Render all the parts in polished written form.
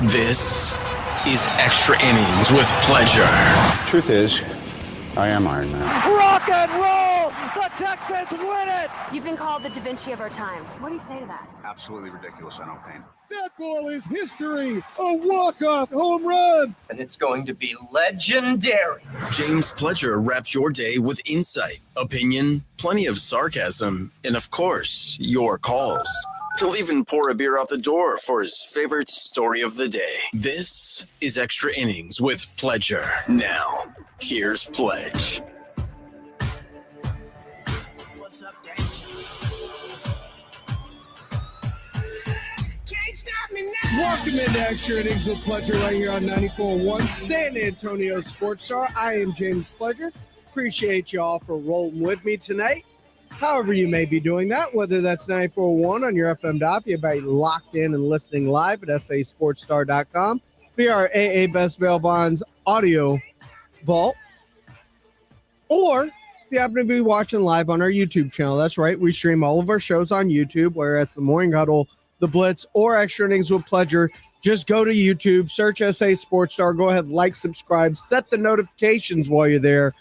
This is Extra Innings with Pleasure. Truth is, I am Iron Man. Rock and roll! The Texans win it! You've been called the Da Vinci of our time. What do you say to that? Absolutely ridiculous, I know, Payne. That ball is history! A walk-off home run! And it's going to be legendary. James Pledger wraps your day with insight, opinion, plenty of sarcasm, and of course, your calls. He'll even pour a beer out the door for his favorite story of the day. This is Extra Innings with Pledger. Now, here's Pledge. What's up, Danger? Can't stop me now! Welcome into Extra Innings with Pledger right here on 94.1 San Antonio Sports Star. I am James Pledger. Appreciate y'all for rolling with me tonight. However you may be doing that, whether that's 94.1 on your FM dial, you might be locked in and listening live at sasportstar.com. We are AA Best Bail Bonds audio vault. Or if you happen to be watching live on our YouTube channel, that's right. We stream all of our shows on YouTube, whether it's the Morning Huddle, the Blitz, or Extra Innings with Pledger. Just go to YouTube, search SA Sports Star, go ahead, like, subscribe, set the notifications while you're there.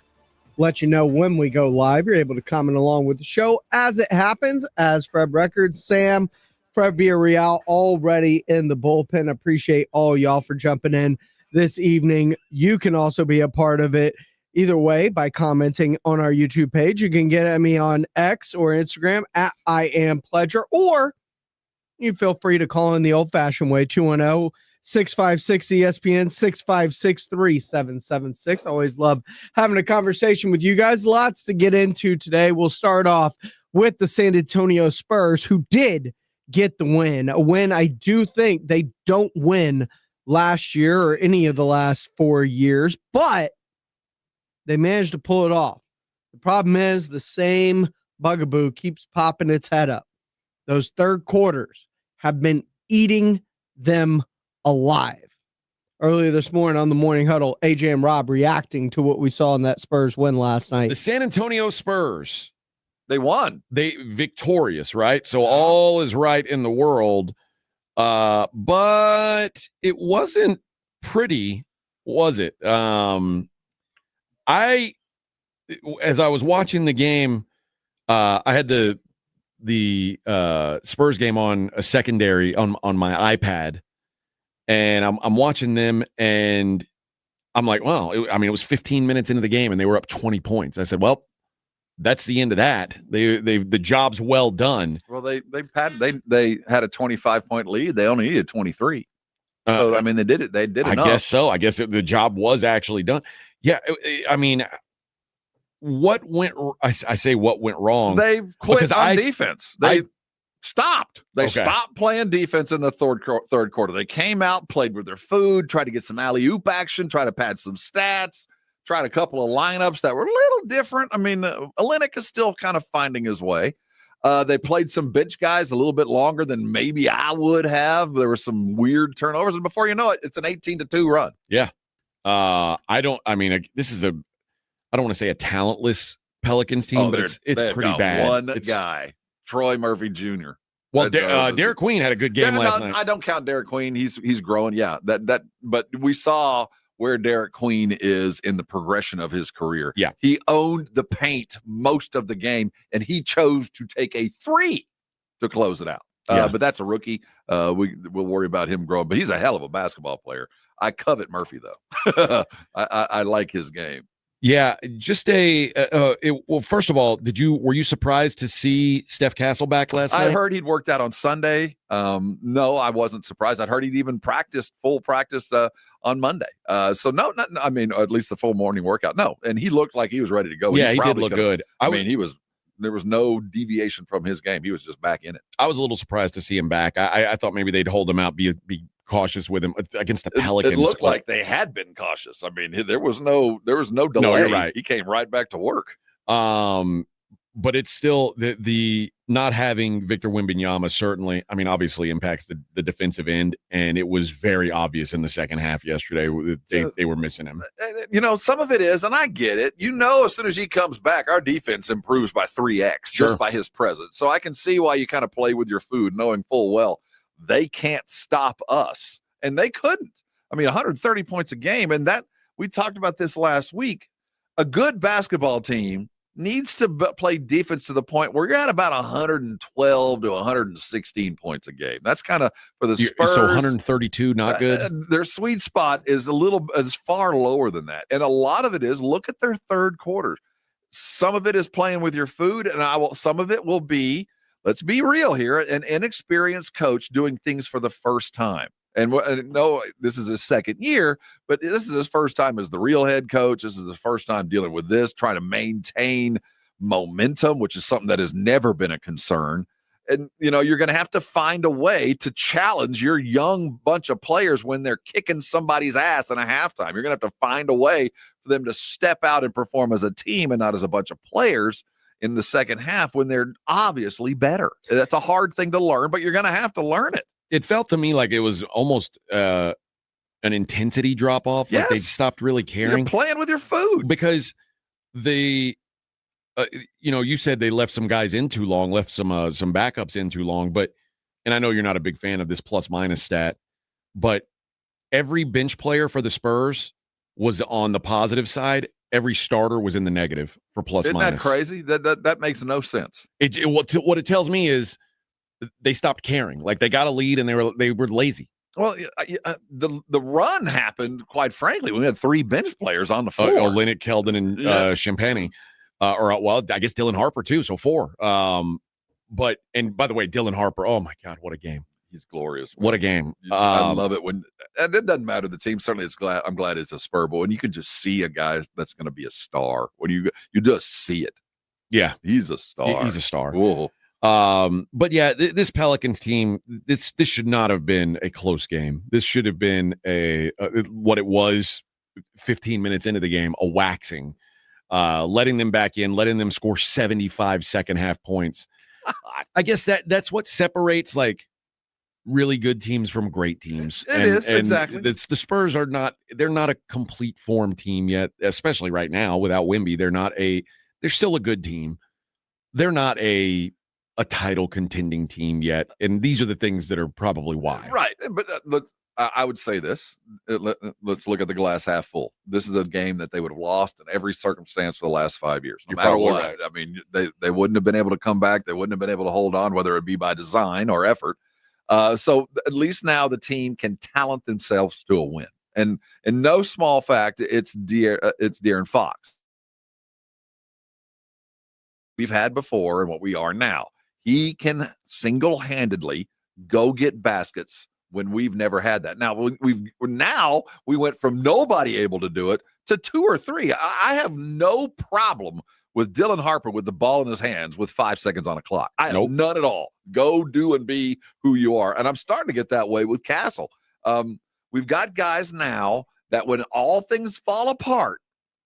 Let you know when we go live. You're able to comment along with the show as it happens. As Fred Records, Sam, Fred Villarreal already in the bullpen. Appreciate all y'all for jumping in this evening. You can also be a part of it either way by commenting on our YouTube page. You can get at me on X or Instagram at I am Pledger, or you feel free to call in the old-fashioned way, 210-656-ESPN, 656-3776. Always love having a conversation with you guys. Lots to get into today. We'll start off with the San Antonio Spurs, who did get the win. A win I do think they don't win last year or any of the last 4 years, but they managed to pull it off. The problem is the same bugaboo keeps popping its head up. Those third quarters have been eating them alive. Earlier this morning on the Morning Huddle, AJ and Rob reacting to what we saw in that Spurs win last night. The San Antonio Spurs, they won. They victorious, right? So all is right in the world. But it wasn't pretty, was it? As I was watching the game, I had the Spurs game on a secondary on my iPad, and I'm watching them, and I'm like, well, it was 15 minutes into the game, and they were up 20 points. I said, well, that's the end of that. The job's well done. Well, they had a 25-point lead. They only needed 23. So I mean, they did it. They did enough. I guess so. I guess the job was actually done. Yeah, I mean. What went? I say what went wrong. They quit on defense. They stopped. They stopped playing defense in the third quarter. They came out, played with their food, tried to get some alley-oop action, tried to pad some stats, tried a couple of lineups that were a little different. I mean, Olenek is still kind of finding his way. They played some bench guys a little bit longer than maybe I would have. There were some weird turnovers, and before you know it, it's an 18-2 run. Yeah. This is I don't want to say a talentless Pelicans team, but it's pretty bad. One guy, Troy Murphy Jr. Well, Derek Queen had a good game last night. I don't count Derek Queen. He's growing. Yeah, but we saw where Derek Queen is in the progression of his career. Yeah, he owned the paint most of the game, and he chose to take a three to close it out. But that's a rookie. We'll worry about him growing, but he's a hell of a basketball player. I covet Murphy though. I like his game. Yeah, just well, first of all, were you surprised to see Steph Castle back last night? I heard he'd worked out on Sunday. No, I wasn't surprised. I'd heard he'd even full practice on Monday. So no, I mean, at least the full morning workout. No, and he looked like he was ready to go. Yeah, he did look good. There was no deviation from his game. He was just back in it. I was a little surprised to see him back. I thought maybe they'd hold him out, be cautious with him against the Pelicans. It looked like they had been cautious. I mean, there was no delay. No, you're right. He came right back to work. But it's still the not having Victor Wembanyama certainly, I mean, obviously impacts the defensive end, and it was very obvious in the second half yesterday. They were missing him. You know, some of it is, and I get it. You know, as soon as he comes back, our defense improves by 3x just by his presence. So I can see why you kind of play with your food, knowing full well they can't stop us. and they couldn't. I mean, 130 points a game, and that we talked about this last week. A good basketball team needs to play defense to the point where you're at about 112 to 116 points a game. That's kind of for the Spurs. So 132, not good. Their sweet spot is far lower than that, and a lot of it is look at their third quarters. Some of it is playing with your food, and some of it will be, let's be real here, an inexperienced coach doing things for the first time. And no, this is his second year, but this is his first time as the real head coach. This is his first time dealing with this, trying to maintain momentum, which is something that has never been a concern. And, you're going to have to find a way to challenge your young bunch of players when they're kicking somebody's ass in a halftime. You're going to have to find a way for them to step out and perform as a team and not as a bunch of players in the second half when they're obviously better. That's a hard thing to learn, but you're going to have to learn it. It felt to me like it was almost an intensity drop off. Yes. Like they stopped really caring. You're playing with your food. Because you said they left some guys in too long, left some backups in too long. And I know you're not a big fan of this plus minus stat, but every bench player for the Spurs was on the positive side. Every starter was in the negative for plus minus. Isn't that crazy? That makes no sense. What it tells me is they stopped caring. Like they got a lead and they were lazy. Well, the run happened, quite frankly, when we had three bench players on the floor. Olynyk, Keldon, and Champagny. I guess Dylan Harper too, so 4. And by the way, Dylan Harper, oh my God, what a game. He's glorious. Man. What a game. I love it and it doesn't matter the team. Certainly I'm glad it's a Spur, but when you can just see a guy that's going to be a star, when you just see it. Yeah. He's a star. He's a star. Whoa. But yeah, this Pelicans team, this should not have been a close game. This should have been what it was 15 minutes into the game, a waxing, letting them back in, letting them score 75 second half points. I guess that's what separates like really good teams from great teams. It is, exactly. The Spurs they're not a complete form team yet, especially right now without Wemby. They're still a good team. They're not a title contending team yet. And these are the things that are probably why. Right. But I would say this. Let's look at the glass half full. This is a game that they would have lost in every circumstance for the last 5 years. No matter what. Right. I mean, they wouldn't have been able to come back. They wouldn't have been able to hold on, whether it be by design or effort. So at least now the team can talent themselves to a win. And in no small fact, it's De'Aaron Fox. We've had before and what we are now. He can single-handedly go get baskets when we've never had that. Now we went from nobody able to do it to 2 or 3. I have no problem with Dylan Harper with the ball in his hands with 5 seconds on a clock. I have none at all. Go do and be who you are. And I'm starting to get that way with Castle. We've got guys now that when all things fall apart,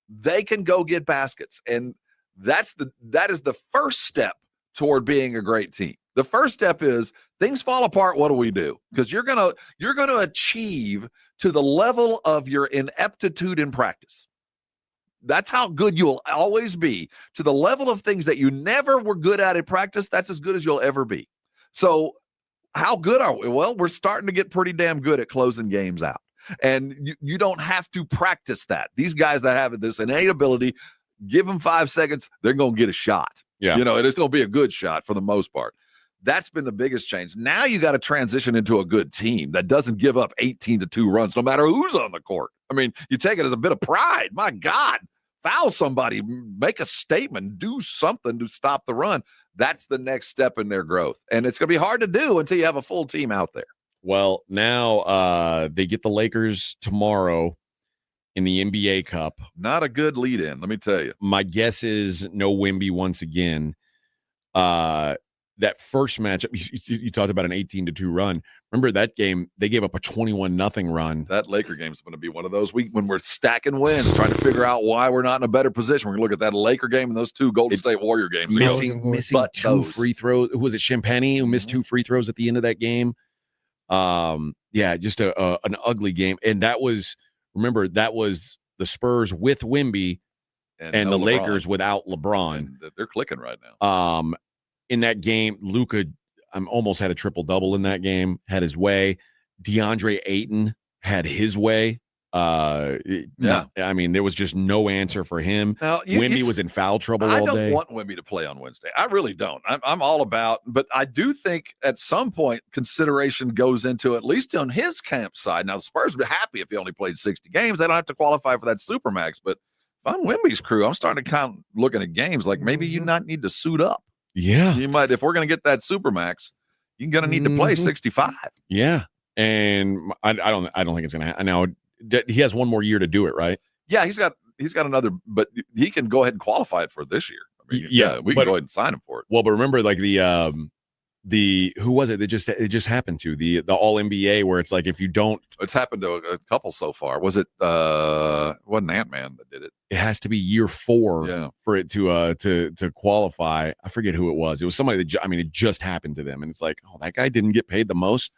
they can go get baskets. And that is the first step toward being a great team. The first step is things fall apart. What do we do? Because you're gonna achieve to the level of your ineptitude in practice. That's how good you'll always be. To the level of things that you never were good at in practice, that's as good as you'll ever be. So how good are we? Well, we're starting to get pretty damn good at closing games out. And you don't have to practice that. These guys that have this innate ability, give them 5 seconds, they're going to get a shot. Yeah. And it's going to be a good shot for the most part. That's been the biggest change. Now you got to transition into a good team that doesn't give up 18-2 runs, no matter who's on the court. I mean, you take it as a bit of pride. My God, foul somebody, make a statement, do something to stop the run. That's the next step in their growth. And it's going to be hard to do until you have a full team out there. Well, now they get the Lakers tomorrow in the NBA Cup. Not a good lead in, let me tell you. My guess is no Wemby once again. That first matchup, you talked about an 18-2 run. Remember that game, they gave up a 21-0 run. That Laker game's going to be one of those when we're stacking wins, trying to figure out why we're not in a better position. We're going to look at that Laker game and those 2 Golden State Warrior games. Missing 2 free throws. Who was it, Champagny, who missed 2 free throws at the end of that game? Just an ugly game. And that was the Spurs with Wemby and the LeBron. Lakers without LeBron. And they're clicking right now. In that game, Luka almost had a triple-double in that game, had his way. DeAndre Ayton had his way. I mean, there was just no answer for him. Now, Wemby was in foul trouble I all don't day. want Wemby to play on Wednesday. I really don't. I'm all about, but I do think at some point consideration goes into, at least on his camp side. Now, the Spurs would be happy if he only played 60 games. They don't have to qualify for that Supermax. But if I'm Wemby's crew, I'm starting to kind of looking at games like maybe you not need to suit up. Yeah. You might, if we're going to get that Supermax, you're going to need to play 65. Yeah. And I don't think it's going to happen. Now, he has one more year to do it, right? Yeah, he's got another, but he can go ahead and qualify it for this year. I mean, we can go ahead and sign him for it. Well, but remember, like the who was it that just happened to the All NBA, where it's like if you don't, it's happened to a couple so far. Was it wasn't Ant-Man that did it? It has to be year 4 for it to qualify. I forget who it was. It was somebody that it just happened to them, and it's like, oh, that guy didn't get paid the most.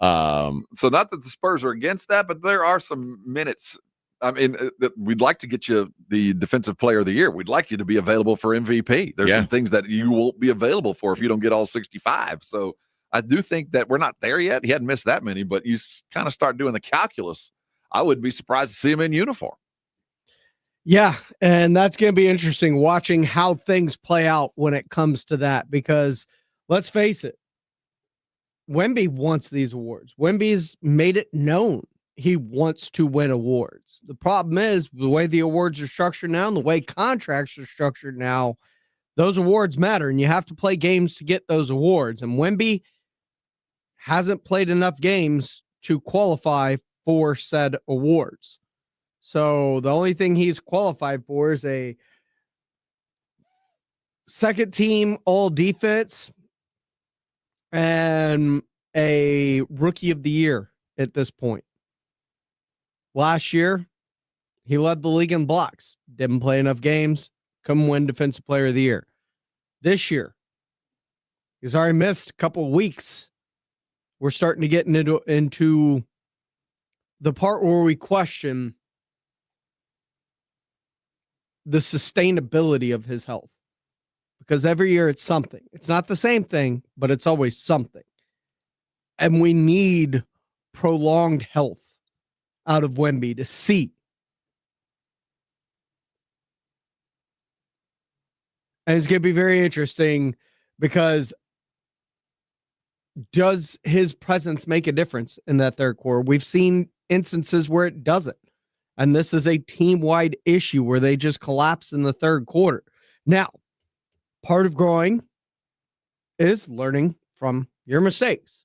So not that the Spurs are against that, but there are some minutes. I mean, that we'd like to get you the defensive player of the year. We'd like you to be available for MVP. There's some things that you won't be available for if you don't get all 65. So I do think that we're not there yet. He hadn't missed that many, but you kind of start doing the calculus. I wouldn't be surprised to see him in uniform. Yeah, and that's going to be interesting watching how things play out when it comes to that, because let's face it, Wemby wants these awards. Wemby's made it known he wants to win awards. The problem is the way the awards are structured now and the way contracts are structured now, those awards matter, and you have to play games to get those awards. And Wemby hasn't played enough games to qualify for said awards. So the only thing he's qualified for is a second team all defense and a rookie of the year at this point. Last year, he led the league in blocks. Didn't play enough games. Couldn't win defensive player of the year. This year, he's already missed a couple of weeks. We're starting to get into the part where we question the sustainability of his health. Because every year it's something. It's not the same thing, but it's always something. And we need prolonged health out of Wemby to see. And it's going to be very interesting because does his presence make a difference in that third quarter? We've seen instances where it doesn't. And this is a team-wide issue where they just collapse in the third quarter. Now, part of growing is learning from your mistakes.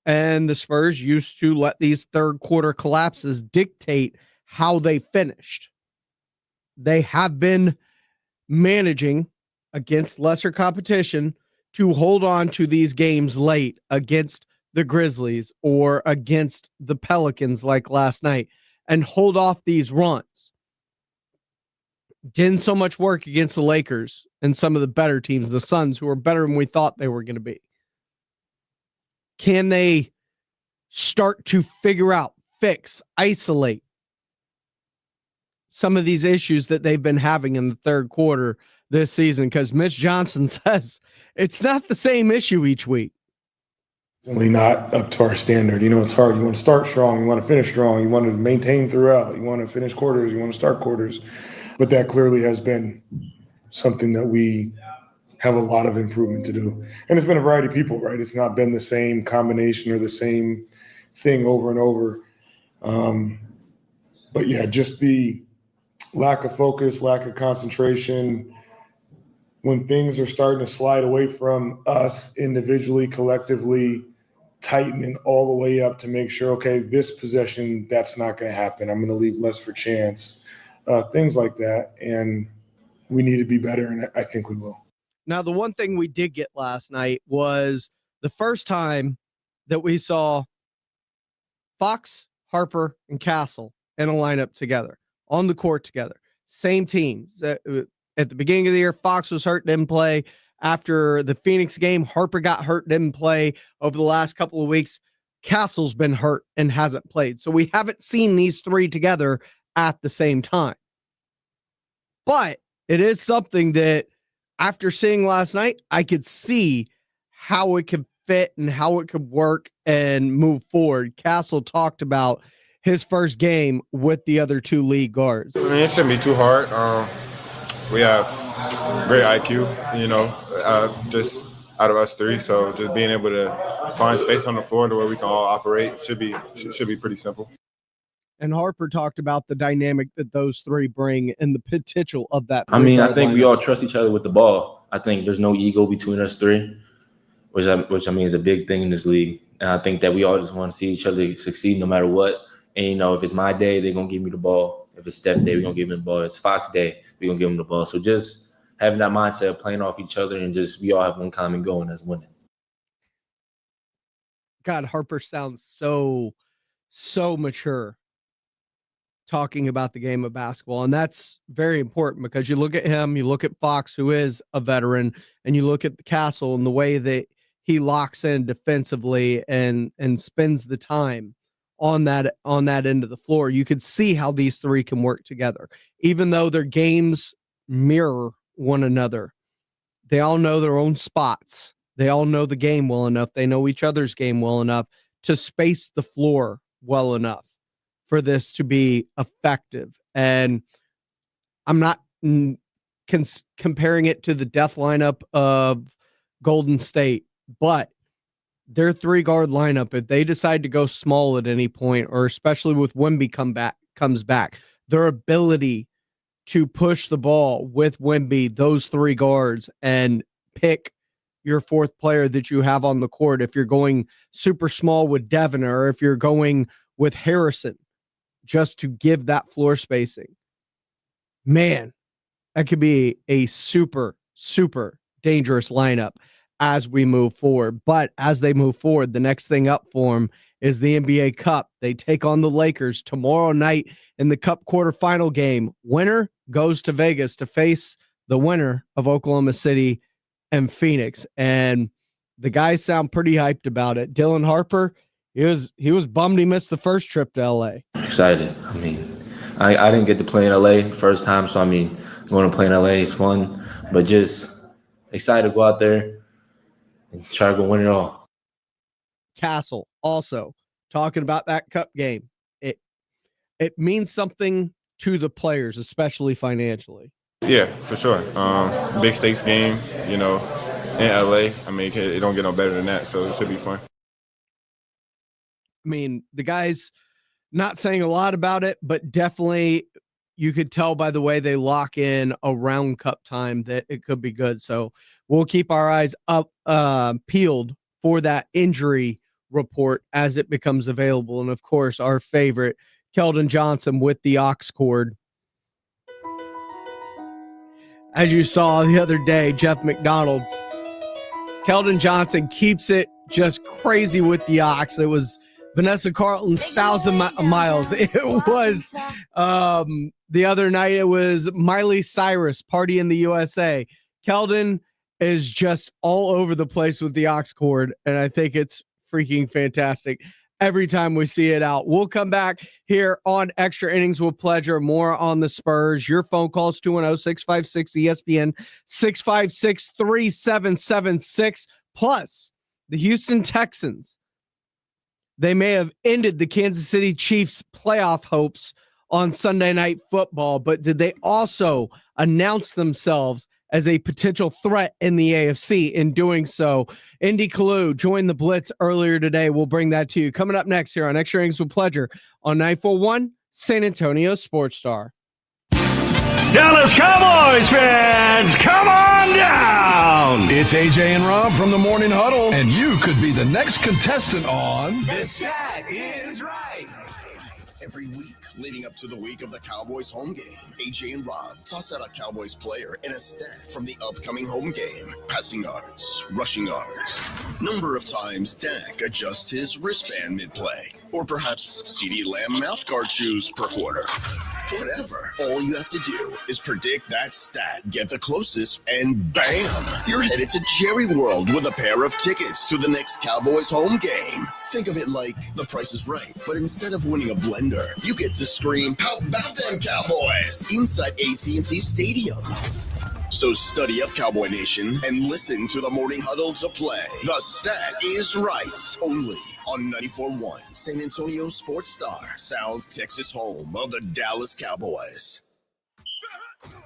And the Spurs used to let these third quarter collapses dictate how they finished. They have been managing against lesser competition to hold on to these games late against the Grizzlies or against the Pelicans like last night and hold off these runs. Didn't so much work against the Lakers and some of the better teams, the Suns, who are better than we thought they were going to be. Can they start to figure out, fix, isolate some of these issues that they've been having in the third quarter this season? Because Mitch Johnson says it's not the same issue each week. Certainly not up to our standard. You know, it's hard. You want to start strong. You want to finish strong. You want to maintain throughout. You want to finish quarters. You want to start quarters. But that clearly has been something that we have a lot of improvement to do. And it's been a variety of people, right? It's not been the same combination or the same thing over and over. But yeah, just the lack of focus, lack of concentration. When things are starting to slide away from us individually, collectively, tightening all the way up to make sure, okay, this possession, that's not going to happen. I'm going to leave less for chance. Things like that. And we need to be better, and I think we will. Now, the one thing we did get last night was the first time that we saw Fox, Harper, and Castle in a lineup together, on the court together. Same teams. At the beginning of the year, Fox was hurt, didn't play. After the Phoenix game, Harper got hurt, didn't play. Over the last couple of weeks, Castle's been hurt and hasn't played. So we haven't seen these three together at the same time. But it is something that after seeing last night, I could see how it could fit and how it could work and move forward. Castle talked about his first game with the other two lead guards. I mean, it shouldn't be too hard. We have great IQ, just out of us three. So just being able to find space on the floor to where we can all operate should be pretty simple. And Harper talked about the dynamic that those three bring and the potential of that. I mean, I think we all trust each other with the ball. I think there's no ego between us three, which I mean is a big thing in this league. And I think that we all just want to see each other succeed no matter what. And, if it's my day, they're going to give me the ball. If it's Steph day, we're going to give him the ball. If it's Fox day, we're going to give him the ball. So just having that mindset of playing off each other and just we all have one common goal, and that's winning. God, Harper sounds so mature talking about the game of basketball. And that's very important because you look at him, you look at Fox, who is a veteran, and you look at the Castle and the way that he locks in defensively and spends the time on that end of the floor. You could see how these three can work together. Even though their games mirror one another, they all know their own spots. They all know the game well enough. They know each other's game well enough to space the floor well enough for this to be effective. And I'm not comparing it to the death lineup of Golden State, but their 3-guard lineup, if they decide to go small at any point, or especially with Wemby comes back, their ability to push the ball with Wemby, those 3 guards, and pick your 4th player that you have on the court. If you're going super small with Devin, or if you're going with Harrison, just to give that floor spacing, man, that could be a super, super dangerous lineup as we move forward. But as they move forward, the next thing up for them is the NBA Cup. They take on the Lakers tomorrow night in the Cup quarterfinal game. Winner goes to Vegas to face the winner of Oklahoma City and Phoenix. And the guys sound pretty hyped about it. Dylan Harper, he was bummed he missed the first trip to LA. Excited. I mean, I didn't get to play in LA the first time, so I mean, going to play in LA is fun, but just excited to go out there and try to go win it all. Castle also talking about that Cup game. It means something to the players, especially financially. Yeah, for sure. Big stakes game, in LA. I mean, it don't get no better than that, so it should be fun. I mean, the guys not saying a lot about it, but definitely you could tell by the way they lock in around Cup time that it could be good. So we'll keep our eyes up, peeled for that injury report as it becomes available. And of course, our favorite, Keldon Johnson with the ox cord. As you saw the other day, Jeff McDonald, Keldon Johnson keeps it just crazy with the ox. It was Vanessa Carlton's 1,000 miles. It was the other night, it was Miley Cyrus, Party in the USA. Keldon is just all over the place with the ox cord, and I think it's freaking fantastic every time we see it out. We'll come back here on Extra Innings with Pleasure. More on the Spurs. Your phone calls 210-656-ESPN, 656-3776. Plus, the Houston Texans, they may have ended the Kansas City Chiefs playoff hopes on Sunday Night Football, but did they also announce themselves as a potential threat in the AFC in doing so? Indy Kalu joined the Blitz earlier today. We'll bring that to you. Coming up next here on Extra Innings with Pleasure on 941 San Antonio Sports Star. Dallas Cowboys fans, come on down! It's AJ and Rob from the Morning Huddle, and you could be the next contestant on The Stat Is Right. Every week leading up to the week of the Cowboys home game, AJ and Rob toss out a Cowboys player and a stat from the upcoming home game. Passing yards, rushing yards, number of times Dak adjusts his wristband mid-play, or perhaps CeeDee Lamb mouthguard chews per quarter. Whatever. All you have to do is predict that stat, get the closest, and bam! You're headed to Jerry World with a pair of tickets to the next Cowboys home game. Think of it like The Price is Right, but instead of winning a blender, you get to scream, "How about them Cowboys?" inside AT&T Stadium. So study up, Cowboy Nation, and listen to the Morning Huddle to play. The Stat is Right, only on 94.1 San Antonio Sports Star, South Texas home of the Dallas Cowboys.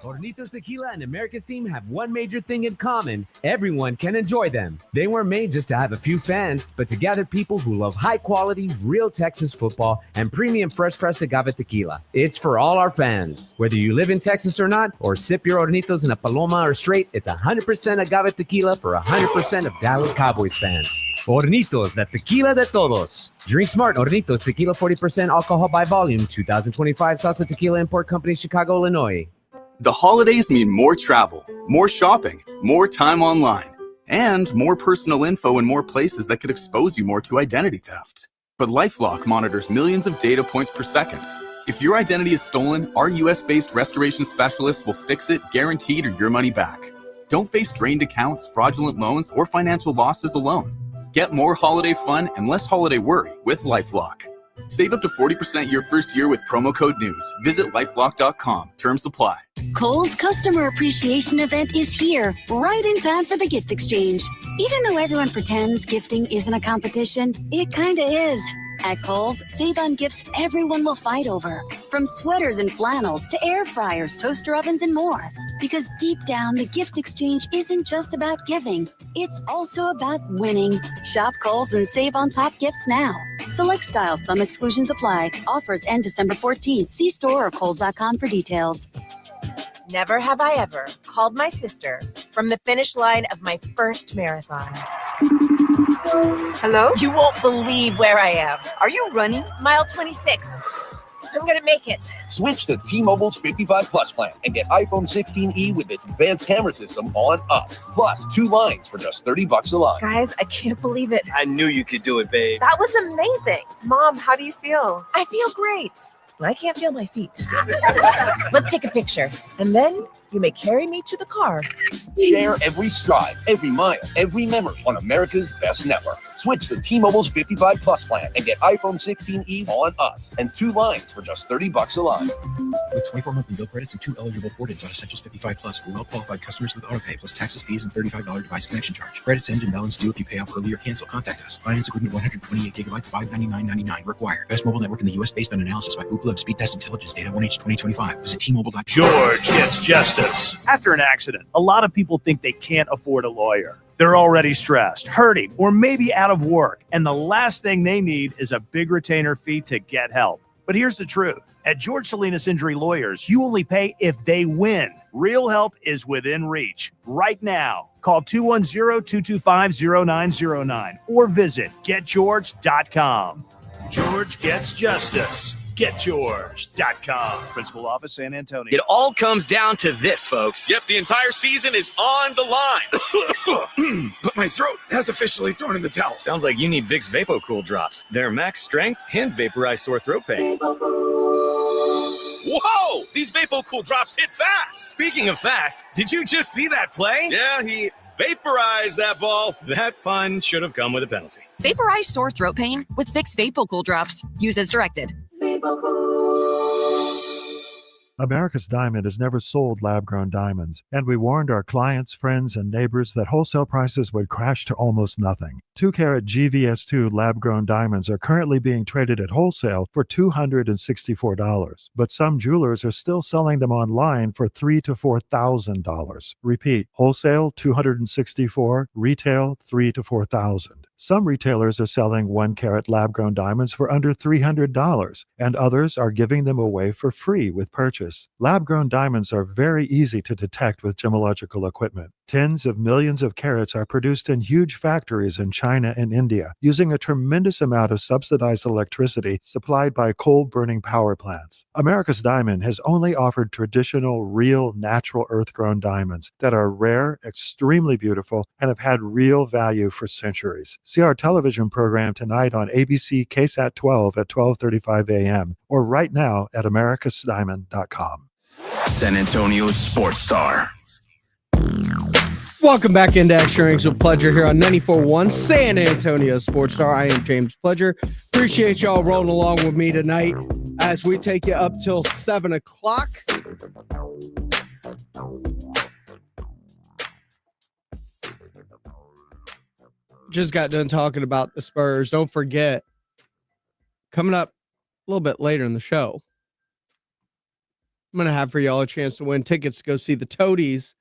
Hornitos Tequila and America's team have one major thing in common. Everyone can enjoy them. They weren't made just to have a few fans, but to gather people who love high-quality, real Texas football and premium fresh-pressed agave tequila. It's for all our fans. Whether you live in Texas or not, or sip your Hornitos in a Paloma or straight, it's 100% agave tequila for 100% of Dallas Cowboys fans. Hornitos, the tequila de todos. Drink smart. Hornitos Tequila, 40% alcohol by volume. 2025 Salsa Tequila Import Company, Chicago, Illinois. The holidays mean more travel, more shopping, more time online, and more personal info in more places that could expose you more to identity theft. But LifeLock monitors millions of data points per second. If your identity is stolen, our US-based restoration specialists will fix it, guaranteed, or your money back. Don't face drained accounts, fraudulent loans, or financial losses alone. Get more holiday fun and less holiday worry with LifeLock. Save up to 40% your first year with promo code NEWS. Visit lifelock.com. Terms apply. Kohl's Customer Appreciation Event is here, right in time for the gift exchange. Even though everyone pretends gifting isn't a competition, it kinda is. At Kohl's, save on gifts everyone will fight over. From sweaters and flannels to air fryers, toaster ovens, and more. Because deep down, the gift exchange isn't just about giving. It's also about winning. Shop Kohl's and save on top gifts now. Select styles, some exclusions apply. Offers end December 14th. See store or kohls.com for details. Never have I ever called my sister from the finish line of my first marathon. Hello? You won't believe where I am. Are you running? Mile 26. I'm going to make it. Switch to T-Mobile's 55 Plus plan and get iPhone 16e with its advanced camera system on up. Plus 2 lines for just $30 a line. Guys, I can't believe it. I knew you could do it, babe. That was amazing. Mom, how do you feel? I feel great. I can't feel my feet. Let's take a picture. And then you may carry me to the car. Share every stride, every mile, every memory on America's best network. Switch to T-Mobile's 55 Plus plan and get iPhone 16e on us and 2 lines for just $30 a line. With 24 monthly bill credits and 2 eligible port-ins on Essentials 55 Plus for well-qualified customers with autopay plus taxes, fees, and $35 device connection charge. Credits end and balance due if you pay off early or cancel. Contact us. Finance agreement 128 gigabyte, $599.99 required. Best mobile network in the U.S. based on analysis by Ookla Speed Test Intelligence data 1H 2025. Visit T-Mobile.com. George gets justice. After an accident, a lot of people think they can't afford a lawyer. They're already stressed, hurting, or maybe out of work, and the last thing they need is a big retainer fee to get help. But here's the truth. At George Salinas Injury Lawyers, you only pay if they win. Real help is within reach. Right now, call 210-225-0909 or visit getgeorge.com. George gets justice. GetGeorge.com. Principal Office, San Antonio. It all comes down to this, folks. Yep, the entire season is on the line. But my throat has officially thrown in the towel. Sounds like you need Vicks VapoCool drops. They're max strength and vaporize sore throat pain. Whoa! These VapoCool drops hit fast. Speaking of fast, did you just see that play? Yeah, he vaporized that ball. That fun should have come with a penalty. Vaporize sore throat pain with Vicks VapoCool drops. Use as directed. America's Diamond has never sold lab-grown diamonds, and we warned our clients, friends, and neighbors that wholesale prices would crash to almost nothing. 2-carat GVS2 lab-grown diamonds are currently being traded at wholesale for $264, but some jewelers are still selling them online for $3,000 to $4,000. Repeat, wholesale $264, retail $3,000 to $4,000. Some retailers are selling 1-carat lab-grown diamonds for under $300, and others are giving them away for free with purchase. Lab-grown diamonds are very easy to detect with gemological equipment. Tens of millions of carats are produced in huge factories in China and India, using a tremendous amount of subsidized electricity supplied by coal-burning power plants. America's Diamond has only offered traditional, real, natural earth-grown diamonds that are rare, extremely beautiful, and have had real value for centuries. See our television program tonight on ABC KSAT 12 at 12:35 a.m. or right now at americasdiamond.com. San Antonio Sports Star. Welcome back into Extra Innings with Pledger here on 94.1 San Antonio Sports Star. I am James Pledger. Appreciate y'all rolling along with me tonight as we take you up till 7 o'clock. just got done talking about the Spurs. Don't forget, coming up a little bit later in the show, I'm going to have for y'all a chance to win tickets to go see the Toadies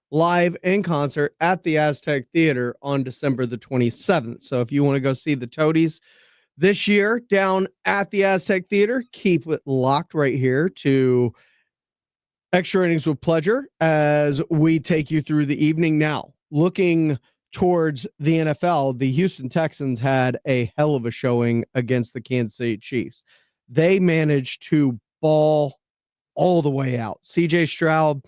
live in concert at the Aztec Theater on December the 27th. So if you want to go see the Toadies this year down at the Aztec Theater, keep it locked right here to Extra Innings with Pleasure as we take you through the evening. Now, looking towards the NFL, the Houston Texans had a hell of a showing against the Kansas City Chiefs. They managed to ball all the way out. CJ Stroud,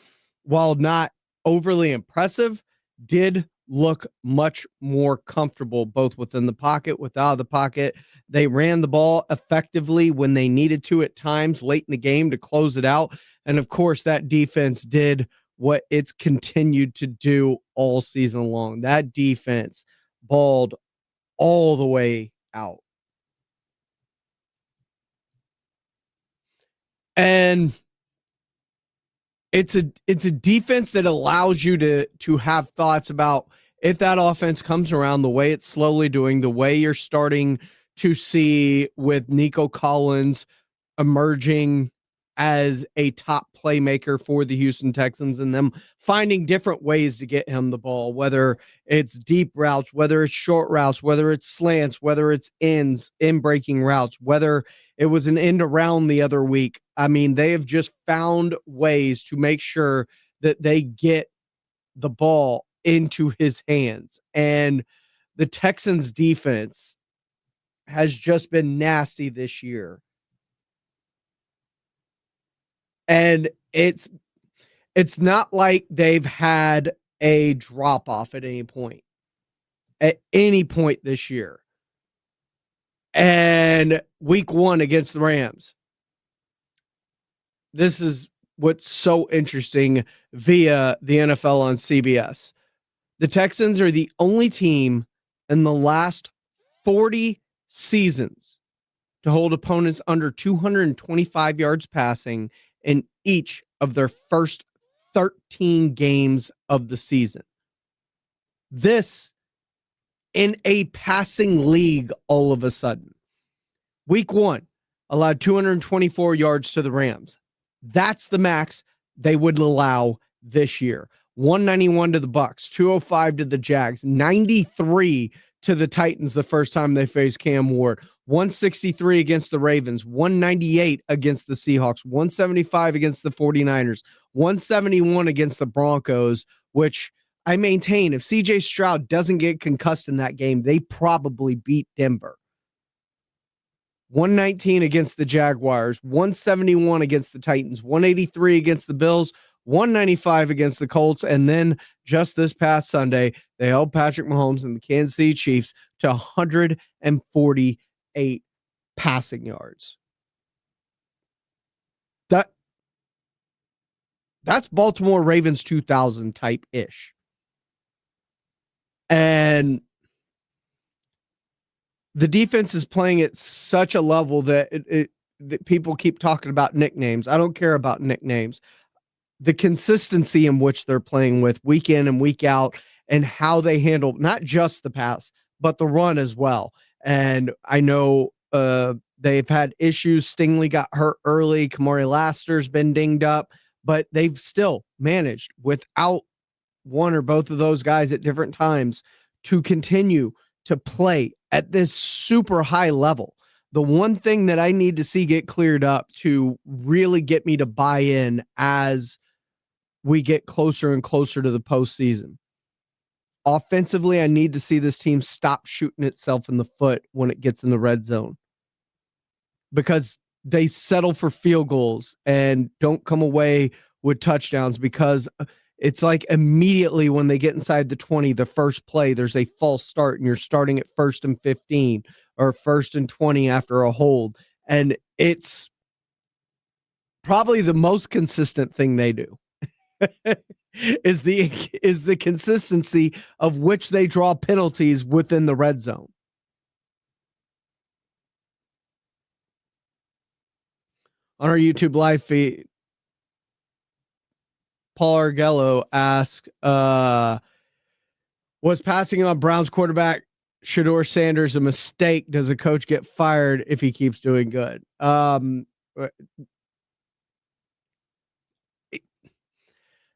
while not overly impressive, did look much more comfortable both within the pocket, without the pocket. They ran the ball effectively when they needed to at times late in the game to close it out. And of course, that defense did what it's continued to do all season long. That defense balled all the way out. And it's a defense that allows you to have thoughts about if that offense comes around the way it's slowly doing, the way you're starting to see with Nico Collins emerging as a top playmaker for the Houston Texans and them finding different ways to get him the ball, whether it's deep routes, whether it's short routes, whether it's slants, whether it's in breaking routes, whether it was an end around the other week. I mean, they have just found ways to make sure that they get the ball into his hands. And the Texans defense has just been nasty this year. And it's not like they've had a drop off at any point this year. And week 1 against the Rams. This is what's so interesting via the NFL on CBS. The Texans are the only team in the last 40 seasons to hold opponents under 225 yards passing in each of their first 13 games of the season. This in a passing league all of a sudden. Week 1 allowed 224 yards to the Rams. That's the max they would allow this year. 191 to the Bucks, 205 to the Jags, 93 to the Titans the first time they faced Cam Ward, 163 against the Ravens, 198 against the Seahawks, 175 against the 49ers, 171 against the Broncos, which I maintain if CJ Stroud doesn't get concussed in that game, they probably beat Denver. 119 against the Jaguars, 171 against the Titans, 183 against the Bills, 195 against the Colts, and then just this past Sunday, they held Patrick Mahomes and the Kansas City Chiefs to 148 passing yards. That's Baltimore Ravens 2000 type-ish. And the defense is playing at such a level that that people keep talking about nicknames. I don't care about nicknames. The consistency in which they're playing with week in and week out and how they handle not just the pass, but the run as well. And I know they've had issues. Stingley got hurt early. Kamari Laster's been dinged up, but they've still managed without one or both of those guys at different times to continue to play at this super high level. The one thing that I need to see get cleared up to really get me to buy in as we get closer and closer to the postseason. Offensively, I need to see this team stop shooting itself in the foot when it gets in the red zone, because they settle for field goals and don't come away with touchdowns, because it's like immediately when they get inside the 20, the first play, there's a false start and you're starting at 1st and 15 or 1st and 20 after a hold. And it's probably the most consistent thing they do. is the consistency of which they draw penalties within the red zone. On our YouTube live feed, Paul Argello asked, was passing on Browns quarterback Shedeur Sanders a mistake? Does a coach get fired if he keeps doing good?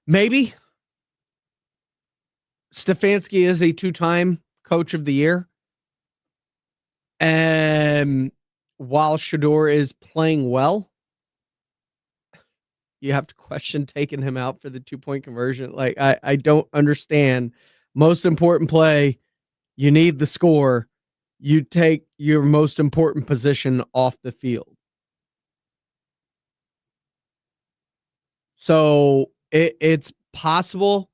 Maybe. Stefanski is a 2-time coach of the year. And while Shedeur is playing well, you have to question taking him out for the 2-point conversion. Like, I don't understand. Most important play, you need the score. You take your most important position off the field. So it's possible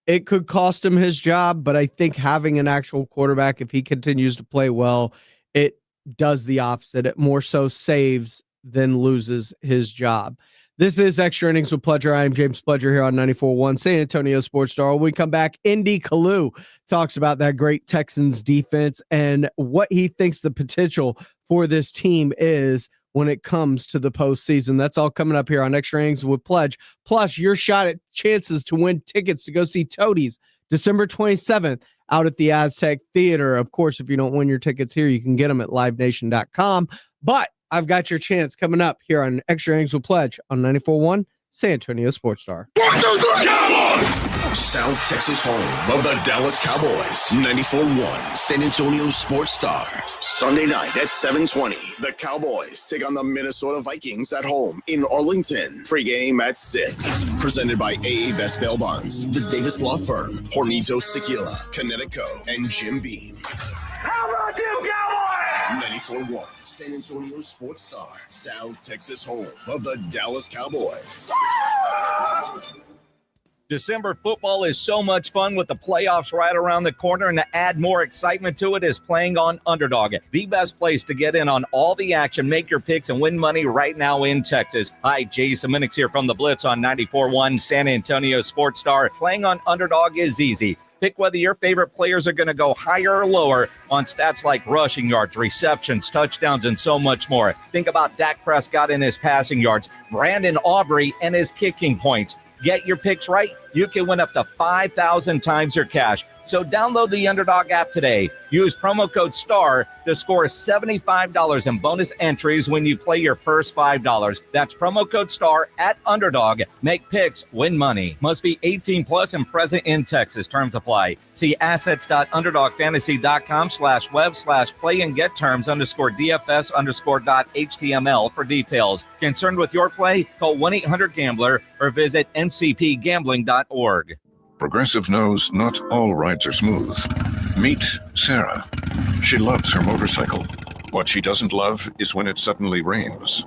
it could cost him his job, but I think having an actual quarterback, if he continues to play well, it does the opposite. It more so saves than loses his job. This is Extra Innings with Pledger. I am James Pledger here on 94.1 San Antonio Sports Star. When we come back, Indy Kalu talks about that great Texans defense and what he thinks the potential for this team is when it comes to the postseason. That's all coming up here on Extra Innings with Pledge. Plus, your shot at chances to win tickets to go see Toadies December 27th out at the Aztec Theater. Of course, if you don't win your tickets here, you can get them at livenation.com. But I've got your chance coming up here on Extra Innings with Pledge on 94.1 San Antonio Sports Star. South Texas home of the Dallas Cowboys. 94.1 San Antonio Sports Star. Sunday night at 7:20. The Cowboys take on the Minnesota Vikings at home in Arlington. Pre-game at 6. Presented by AA Best Bail Bonds, the Davis Law Firm, Hornitos Tequila, Connecticut, and Jim Beam. How about them Cowboys? 94.1 San Antonio Sports Star. South Texas home of the Dallas Cowboys. December football is so much fun with the playoffs right around the corner, and to add more excitement to it is playing on Underdog, the best place to get in on all the action, make your picks, and win money right now in Texas. Hi, Jason Minix here from the Blitz on 94.1 San Antonio Sports Star. Playing on Underdog is easy. Pick whether your favorite players are going to go higher or lower on stats like rushing yards, receptions, touchdowns, and so much more. Think about Dak Prescott and his passing yards, Brandon Aubrey and his kicking points. Get your picks right, you can win up to 5,000 times your cash. So download the Underdog app today. Use promo code STAR to score $75 in bonus entries when you play your first $5. That's promo code STAR at Underdog. Make picks, win money. Must be 18 plus and present in Texas. Terms apply. See assets.underdogfantasy.com/web/play and get terms _DFS_.html for details. Concerned with your play? Call 1-800-GAMBLER or visit ncpgambling.org. Progressive knows not all rides are smooth. Meet Sarah. She loves her motorcycle. What she doesn't love is when it suddenly rains.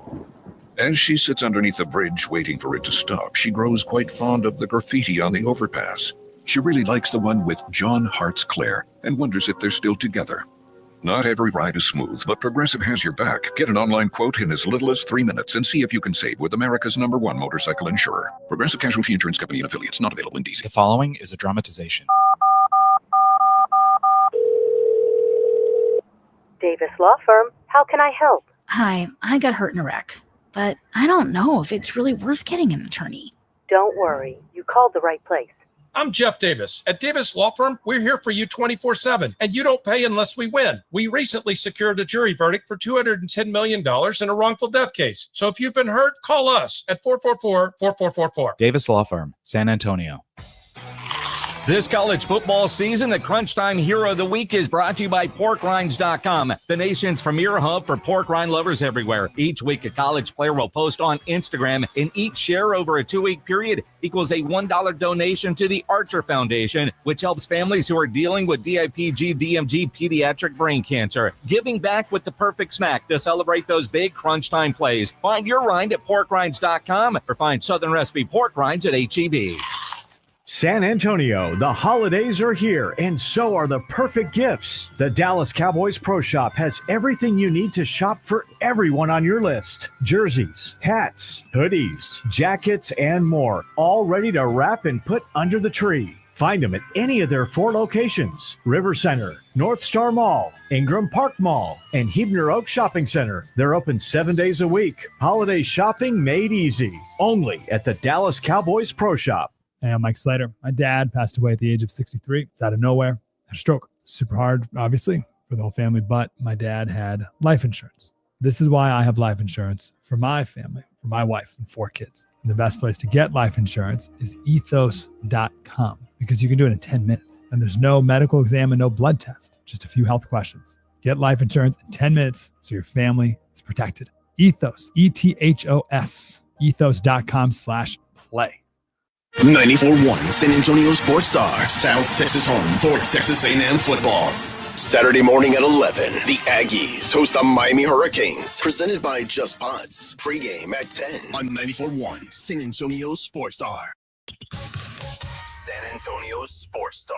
As she sits underneath a bridge waiting for it to stop, she grows quite fond of the graffiti on the overpass. She really likes the one with John Hart's Claire and wonders if they're still together. Not every ride is smooth, but Progressive has your back. Get an online quote in as little as 3 minutes and see if you can save with America's #1 motorcycle insurer. Progressive Casualty Insurance Company and affiliates, not available in D.C. The following is a dramatization. Davis Law Firm, how can I help? Hi, I got hurt in a wreck, but I don't know if it's really worth getting an attorney. Don't worry, you called the right place. I'm Jeff Davis. At Davis Law Firm, we're here for you 24/7, and you don't pay unless we win. We recently secured a jury verdict for $210 million in a wrongful death case. So if you've been hurt, call us at 444-4444. Davis Law Firm, San Antonio. This college football season, the Crunch Time Hero of the Week is brought to you by PorkRinds.com, the nation's premier hub for pork rind lovers everywhere. Each week, a college player will post on Instagram, and each share over a 2-week period equals a $1 donation to the Archer Foundation, which helps families who are dealing with DIPG, DMG, pediatric brain cancer. Giving back with the perfect snack to celebrate those big Crunch Time plays. Find your rind at PorkRinds.com or find Southern Recipe pork rinds at H-E-B. San Antonio, the holidays are here, and so are the perfect gifts. The Dallas Cowboys Pro Shop has everything you need to shop for everyone on your list. Jerseys, hats, hoodies, jackets, and more, all ready to wrap and put under the tree. Find them at any of their 4 locations: River Center, North Star Mall, Ingram Park Mall, and Hebner Oak Shopping Center. They're open 7 days a week. Holiday shopping made easy. Only at the Dallas Cowboys Pro Shop. Hey, I'm Mike Slater. My dad passed away at the age of 63. It's out of nowhere. Had a stroke. Super hard, obviously, for the whole family, but my dad had life insurance. This is why I have life insurance for my family, for my wife and 4 kids. And the best place to get life insurance is ethos.com because you can do it in 10 minutes. And there's no medical exam and no blood test, just a few health questions. Get life insurance in 10 minutes so your family is protected. Ethos, ETHOS, ethos.com/play. 94.1 San Antonio Sports Star, South Texas home for Texas A&M football. Saturday morning at 11, the Aggies host the Miami Hurricanes, presented by Just Pods. Pregame at 10 on 94.1 San Antonio Sports Star. San Antonio Sports Star.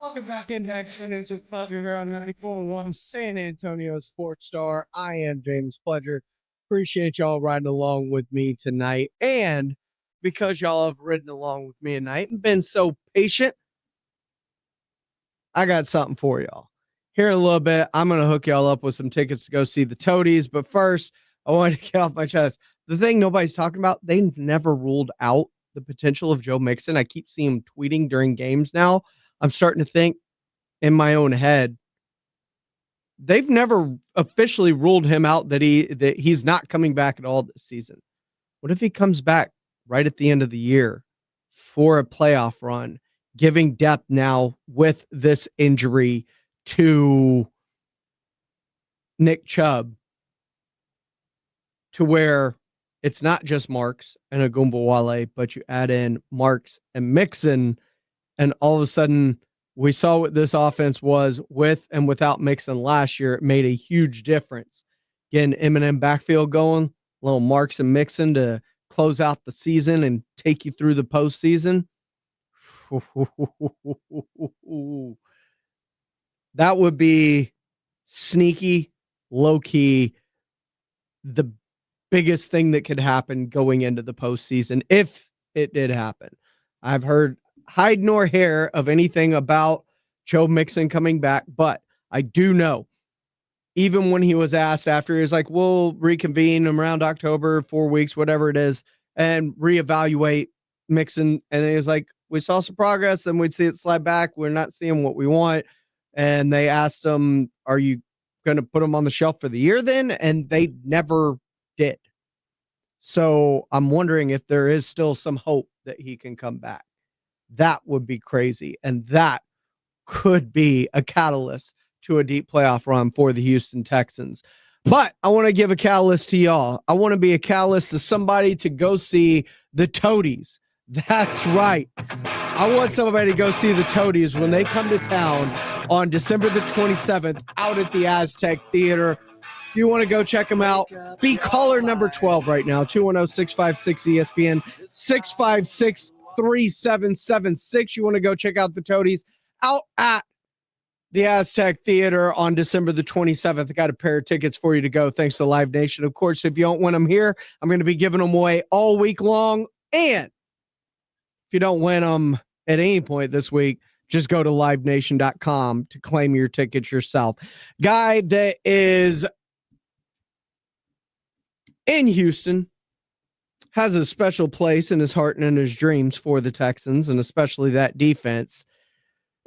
Welcome back into Action. It's a pleasure here on 94.1 San Antonio Sports Star. I am James Pledger. Appreciate y'all riding along with me tonight. And because y'all have ridden along with me tonight and been so patient, I got something for y'all. Here in a little bit, I'm going to hook y'all up with some tickets to go see the Toadies. But first, I want to get off my chest. The thing nobody's talking about, they've never ruled out the potential of Joe Mixon. I keep seeing him tweeting during games now. I'm starting to think in my own head, they've never officially ruled him out that he's not coming back at all this season. What if he comes back right at the end of the year for a playoff run, giving depth now with this injury to Nick Chubb, to where it's not just Marks and Ogunbowale, but you add in Marks and Mixon, and all of a sudden we saw what this offense was with and without Mixon last year. It made a huge difference. Getting Eminem backfield going, little Marks and Mixon to close out the season and take you through the postseason. That would be sneaky, low-key, the biggest thing that could happen going into the postseason if it did happen. I've heard hide nor hair of anything about Joe Mixon coming back, but I do know, even when he was asked after, he was like, we'll reconvene around October, 4 weeks, whatever it is, and reevaluate Mixon. And he was like, we saw some progress, then we'd see it slide back. We're not seeing what we want. And they asked him, are you going to put him on the shelf for the year then? And they never did. So I'm wondering if there is still some hope that he can come back. That would be crazy. And that could be a catalyst to a deep playoff run for the Houston Texans. But I want to give a catalyst to y'all. I want to be a catalyst to somebody to go see the Toadies. That's right. I want somebody to go see the Toadies when they come to town on December the 27th out at the Aztec Theater. If you want to go check them out, be caller number 12 right now, 210-656-ESPN, 656-3776. You want to go check out the Toadies out at the Aztec Theater on December the 27th. I got a pair of tickets for you to go. Thanks to Live Nation. Of course, if you don't win them here, I'm going to be giving them away all week long. And if you don't win them at any point this week, just go to livenation.com to claim your tickets yourself. Guy that is in Houston has a special place in his heart and in his dreams for the Texans, and especially that defense.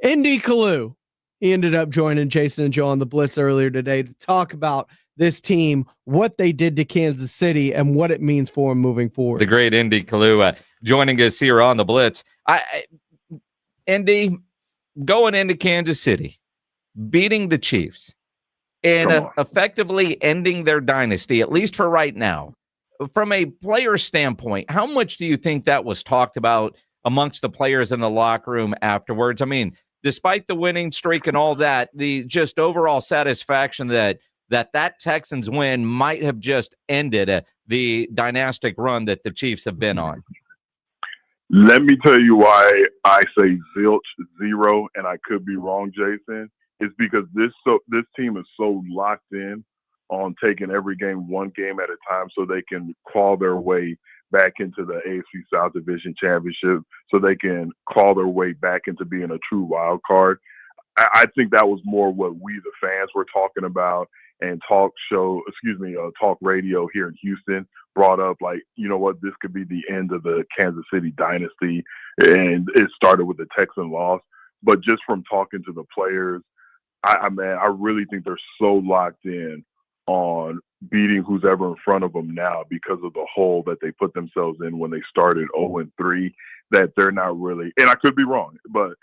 Indy Kalu. He ended up joining Jason and Joe on the Blitz earlier today to talk about this team, what they did to Kansas City, and what it means for him moving forward. The great Indy Kalu joining us here on the Blitz. Indy, going into Kansas City, beating the Chiefs, and effectively ending their dynasty, at least for right now. From a player standpoint, how much do you think that was talked about amongst the players in the locker room afterwards? I mean, despite the winning streak and all that, the just overall satisfaction that Texans win might have just ended the dynastic run that the Chiefs have been on. Let me tell you why I say zilch, zero, and I could be wrong, Jason. It's because this team is so locked in on taking every game one game at a time so they can claw their way back into the AFC South Division Championship, so they can claw their way back into being a true wild card. I think that was more what we, the fans, were talking about. and talk radio here in Houston brought up, like, you know what, this could be the end of the Kansas City dynasty. And it started with the Texan loss. But just from talking to the players, I really think they're so locked in on beating who's ever in front of them now because of the hole that they put themselves in when they started 0-3, that they're not really, and I could be wrong, but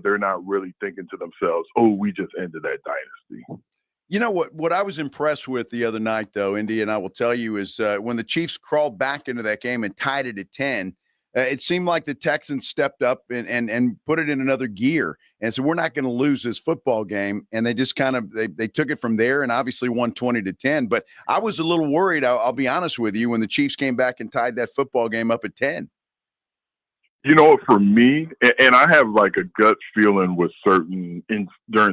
they're not really thinking to themselves, oh, we just ended that dynasty. You know what I was impressed with the other night, though, Indy, and I will tell you, is when the Chiefs crawled back into that game and tied it at 10, it seemed like the Texans stepped up and put it in another gear. And so we're not going to lose this football game. And they just kind of they took it from there and obviously won 20-10. But I was a little worried, I'll be honest with you, when the Chiefs came back and tied that football game up at 10. You know, for me, and I have like a gut feeling with during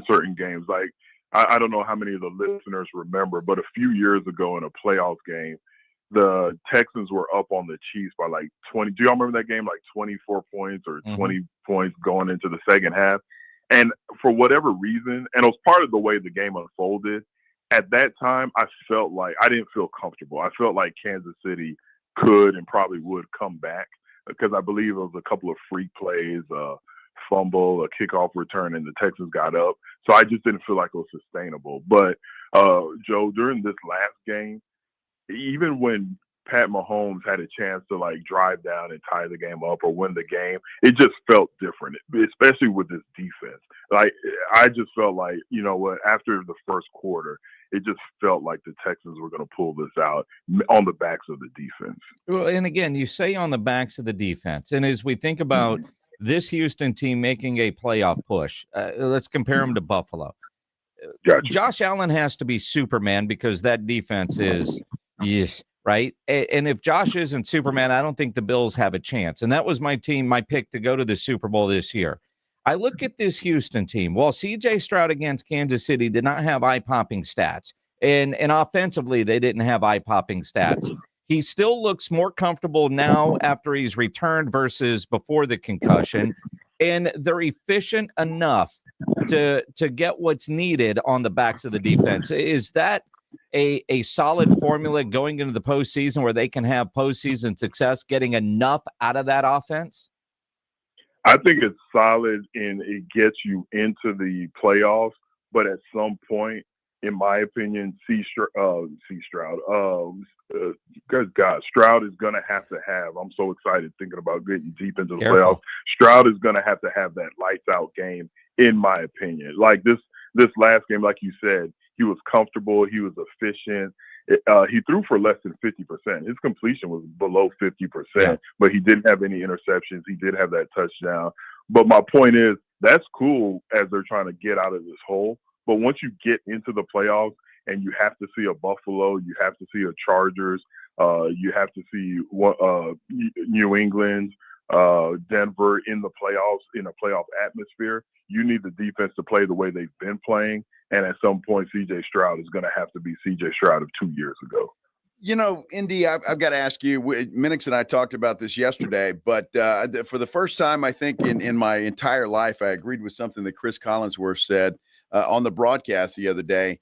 certain games. Like, I don't know how many of the listeners remember, but a few years ago in a playoff game, the Texans were up on the Chiefs by like 20. Do y'all remember that game? Like 24 points or 20 points going into the second half. And for whatever reason, and it was part of the way the game unfolded, at that time, I felt like I didn't feel comfortable. I felt like Kansas City could and probably would come back because I believe it was a couple of freak plays, a fumble, a kickoff return, and the Texans got up. So I just didn't feel like it was sustainable. But, Joe, during this last game, even when Pat Mahomes had a chance to like drive down and tie the game up or win the game, it just felt different, especially with this defense. Like, I just felt like, you know what, after the first quarter, it just felt like the Texans were going to pull this out on the backs of the defense. Well, and again, you say on the backs of the defense. And as we think about this Houston team making a playoff push, let's compare them to Buffalo. Gotcha. Josh Allen has to be Superman because that defense is right. And if Josh isn't Superman, I don't think the Bills have a chance. And that was my pick to go to the Super Bowl this year. I look at this Houston team. Well, CJ Stroud against Kansas City did not have eye-popping stats. And offensively, they didn't have eye-popping stats. He still looks more comfortable now after he's returned versus before the concussion. And they're efficient enough to get what's needed on the backs of the defense. Is that a solid formula going into the postseason where they can have postseason success, getting enough out of that offense? I think it's solid and it gets you into the playoffs, but at some point, in my opinion, Stroud is going to have, I'm so excited thinking about getting deep into the playoffs. Stroud is going to have that lights out game, in my opinion. Like this last game, like you said, he was comfortable. He was efficient. He threw for less than 50%. His completion was below 50%, but he didn't have any interceptions. He did have that touchdown. But my point is, that's cool as they're trying to get out of this hole. But once you get into the playoffs and you have to see a Buffalo, you have to see a Chargers, you have to see New England, Denver in the playoffs, in a playoff atmosphere, you need the defense to play the way they've been playing. And at some point, C.J. Stroud is going to have to be C.J. Stroud of 2 years ago. You know, Indy, I've got to ask you, Minix and I talked about this yesterday, but for the first time, I think in my entire life, I agreed with something that Chris Collinsworth said on the broadcast the other day.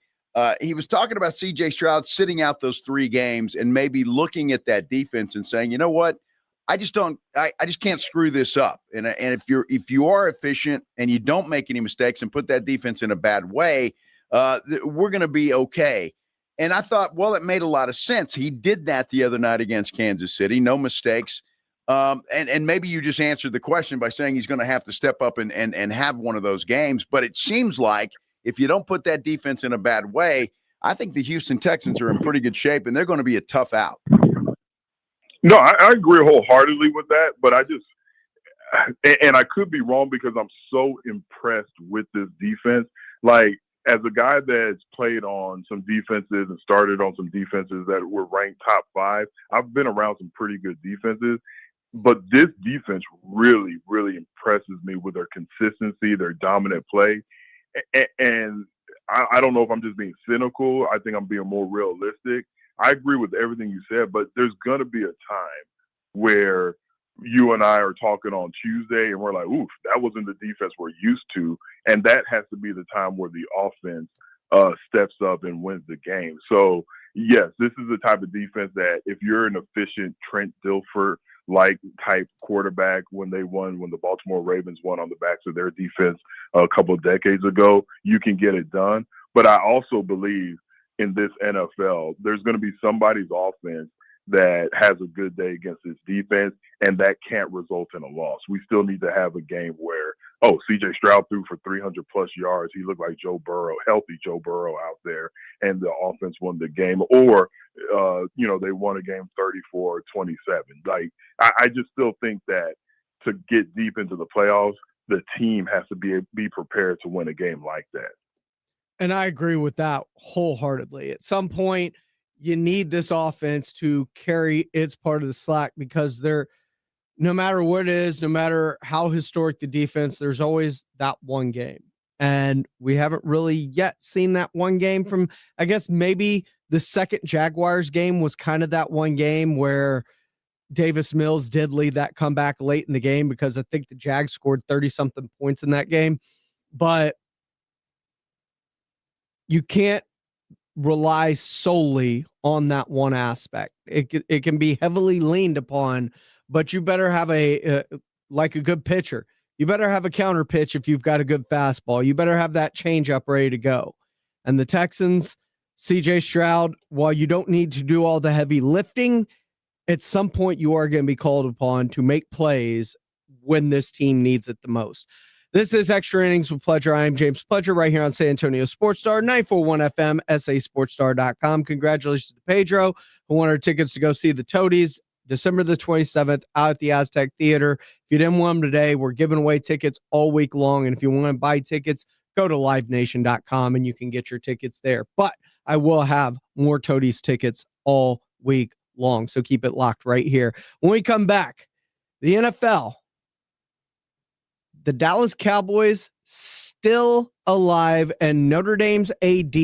He was talking about C.J. Stroud sitting out those 3 games and maybe looking at that defense and saying, you know what, I just can't screw this up. And if you are efficient and you don't make any mistakes and put that defense in a bad way, we're going to be okay. And I thought, well, it made a lot of sense. He did that the other night against Kansas City, no mistakes. And maybe you just answered the question by saying he's going to have to step up and have one of those games. But it seems like if you don't put that defense in a bad way, I think the Houston Texans are in pretty good shape, and they're going to be a tough out. No, I agree wholeheartedly with that, but I could be wrong because I'm so impressed with this defense. Like, as a guy that's played on some defenses and started on some defenses that were ranked top 5, I've been around some pretty good defenses, but this defense really, really impresses me with their consistency, their dominant play. And I don't know if I'm just being cynical. I think I'm being more realistic. I agree with everything you said, but there's going to be a time where you and I are talking on Tuesday and we're like, oof, that wasn't the defense we're used to. And that has to be the time where the offense steps up and wins the game. So, yes, this is the type of defense that if you're an efficient Trent Dilfer-like type quarterback when the Baltimore Ravens won on the backs of their defense a couple of decades ago, you can get it done. But I also believe in this NFL, there's going to be somebody's offense that has a good day against this defense, and that can't result in a loss. We still need to have a game where, C.J. Stroud threw for 300-plus yards. He looked like Joe Burrow, healthy Joe Burrow out there, and the offense won the game. Or, they won a game 34-27. Like, I just still think that to get deep into the playoffs, the team has to be prepared to win a game like that. And I agree with that wholeheartedly. At some point, you need this offense to carry its part of the slack because no matter what it is, no matter how historic the defense, there's always that one game. And we haven't really yet seen that one game from, I guess maybe the second Jaguars game was kind of that one game where Davis Mills did lead that comeback late in the game because I think the Jags scored 30-something points in that game. But you can't rely solely on that one aspect. It can be heavily leaned upon, but you better have like a good pitcher. You better have a counter pitch if you've got a good fastball. You better have that changeup ready to go. And the Texans, C.J. Stroud, while you don't need to do all the heavy lifting, at some point you are going to be called upon to make plays when this team needs it the most. This is Extra Innings with Pledger. I am James Pledger right here on San Antonio Sports Star, 941 FM, sasportstar.com. Congratulations to Pedro, who won our tickets to go see the Toadies December the 27th out at the Aztec Theater. If you didn't win them today, we're giving away tickets all week long. And if you want to buy tickets, go to livenation.com and you can get your tickets there. But I will have more Toadies tickets all week long. So keep it locked right here. When we come back, the NFL, the Dallas Cowboys still alive, and Notre Dame's AD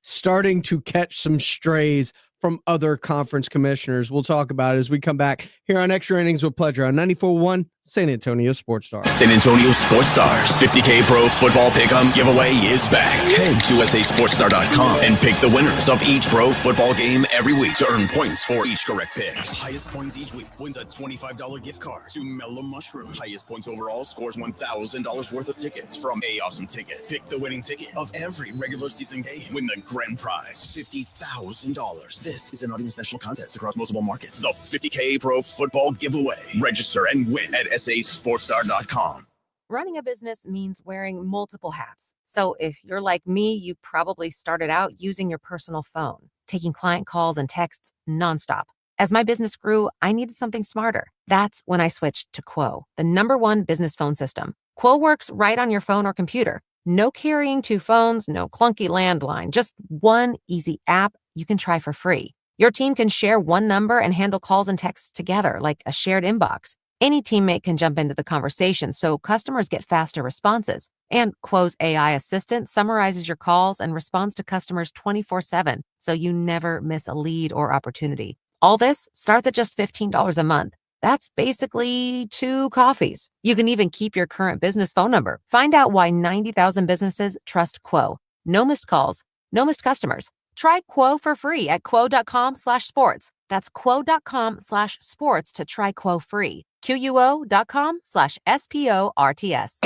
starting to catch some strays from other conference commissioners. We'll talk about it as we come back here on Extra Innings with Pledger on 94.1 San Antonio Sports Star. San Antonio Sports Stars 50K Pro Football Pick'em giveaway is back. Head to sasportstar.com and pick the winners of each pro football game every week to earn points for each correct pick. Highest points each week wins a $25 gift card to Mellow Mushroom. Highest points overall scores $1,000 worth of tickets from A Awesome Tickets. Pick the winning ticket of every regular season game. Win the grand prize, $50,000. This is an audience national contest across multiple markets. The 50K Pro Football Giveaway. Register and win at sasportstar.com. Running a business means wearing multiple hats. So if you're like me, you probably started out using your personal phone, taking client calls and texts nonstop. As my business grew, I needed something smarter. That's when I switched to Quo, the #1 business phone system. Quo works right on your phone or computer. No carrying two phones, no clunky landline, just one easy app you can try for free. Your team can share one number and handle calls and texts together like a shared inbox. Any teammate can jump into the conversation, so customers get faster responses. And Quo's AI assistant summarizes your calls and responds to customers 24/7, so you never miss a lead or opportunity. All this starts at just $15 a month. That's basically 2 coffees. You can even keep your current business phone number. Find out why 90,000 businesses trust Quo. No missed calls, no missed customers. Try Quo for free at quo.com/sports. That's quo.com/sports to try Quo free. QUO.com/SPORTS.